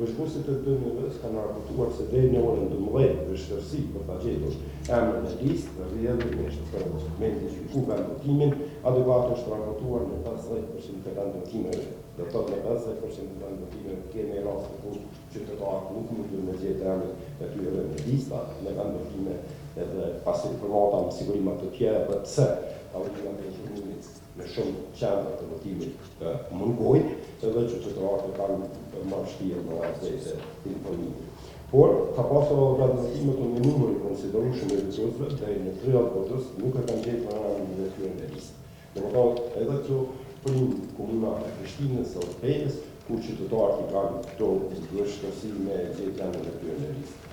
është kurse të dënëve s'kanë raportuar se deri në orën 12 vështirësi për ta gjetur emrin e listë dhe rrjedhërisht për dokumenti që ku kanë votimin adekuat është raportuar në 50% të kandidatimeve. Do të thotë në 50% të kandidatimeve kemi raste ku qytetarët nuk mundin me gjetë emrin e tyre në lista, në kandidatime edhe pas informata me sigurima të tjera për pse tavolimat e informimit me shumë qendra të votimit mungojnë, edhe qytetarët kanë më vështirë në vazhdejse të informimit. Por, ka pasur kandidatime të një numër i konsiderueshëm i votësve, deri në 30 votës nuk e kanë gjetur emrin e tyre në listë. Domethënë, edhe këtu prim komuna e Prishtinës ose Pejës, ku qytetarët i kanë këto vështirësi me gjetjen emrin e tyre në listë.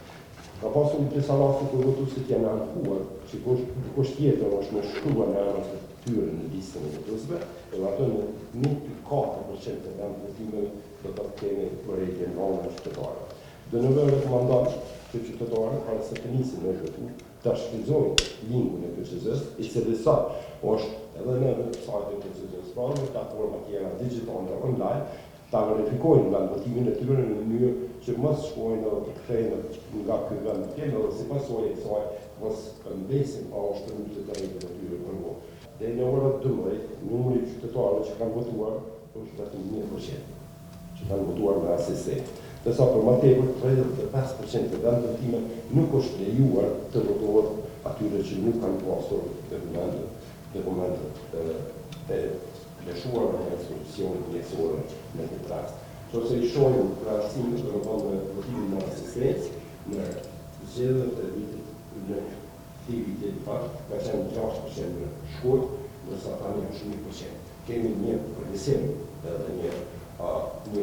Ka pasur një disa raste ku votuesit janë ankuar, dikush tjetër është më shkruar në emrin e tyre në listën e votuesve, edhe ato në 1.4% të kandidatimeve do të kemi përrejtje në anën e qytetarëve. Dënëve rekomandat që qytetarët para se të nisin me votu të shfrytëzojnë linkun e KQZ-s, i cili sot është edhe në sajtin e KQZ-s, pra në platforma tjera digjitale online, ta verifikojnë nga votimin e tyre në mënyrë që mos shkojnë edhe të kthehen nga ky vend tjetër, edhe si pasojë e kësaj mos mbesin pa ushtruar të drejtat e tyre për votë. Deri në orën 12, numri i qytetarëve që kanë votuar është vetëm 1%, që kanë votuar me ACC. Dërsa për më tepër 35% të kandidatime nuk është lejuar të votohet atyre që nuk kanë pasur dokumentet e lëshuar në institucionet mjekësore në këtë rast. Nëse i shohim krahasimin të votimit me ACC në zgjedhjet e vitit në vitin fakt, ka qenë 6% në Shkodër, ndërsa tani është 1%. Kemi një përgjegjësim edhe një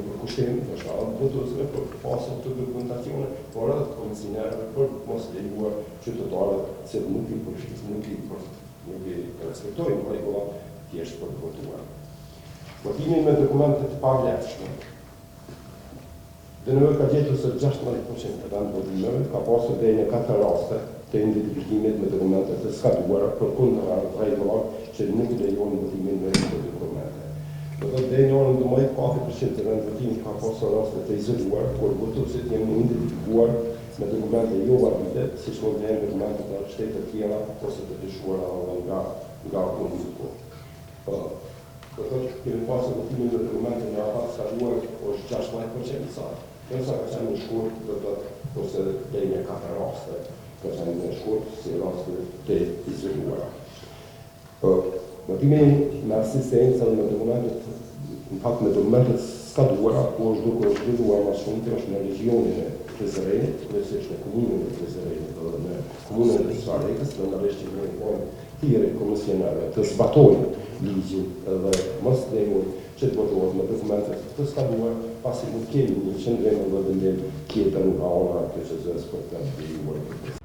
përkushtim të shkallën votuesve për pasur të dokumentacione, por edhe të komisionerëve për mos lejuar qytetarët se nuk i respektojnë rregullat thjesht për të votuar. Votimi me dokumente të pavlefshme. Dënëve ka gjetur se 16% të votimeve ka pasur deri në 4 raste të identifikimit me dokumente të skaduara përkundër rregullave që nuk lejojnë votimin me këto dokumente. Deri në orën 12, 4% të votimit ka pasur raste të izoluar, por votuesit janë identifikuar me dokumente jo valide, siç mund të jenë dokumente të shtetit të tjera ose të dyshuara nga komuniku. Do të kemi pasur votimin me dokumente në rreth skaduar është 16% i saj. Nësa ka qenë në Shkodër, do të ose deri në 4 raste ka qenë në Shkodër si raste të izoluara. Votimi me asistencë me dokumentet, në fakt me dokumentet skaduara, ku është duke u zhvilluar më shumë është në regionin e Prizrenit, kryesisht në komunën e Prizrenit dhe në komunën e Sarajevës, dhe në rreth që kemi thirrje komisionerëve të zbatojnë ligjin dhe mos lejojnë që të votohet me dokumentet të skaduar, pasi nuk kemi një qendrim dhe vendim tjetër nga ana e KQZ-s për të krijuar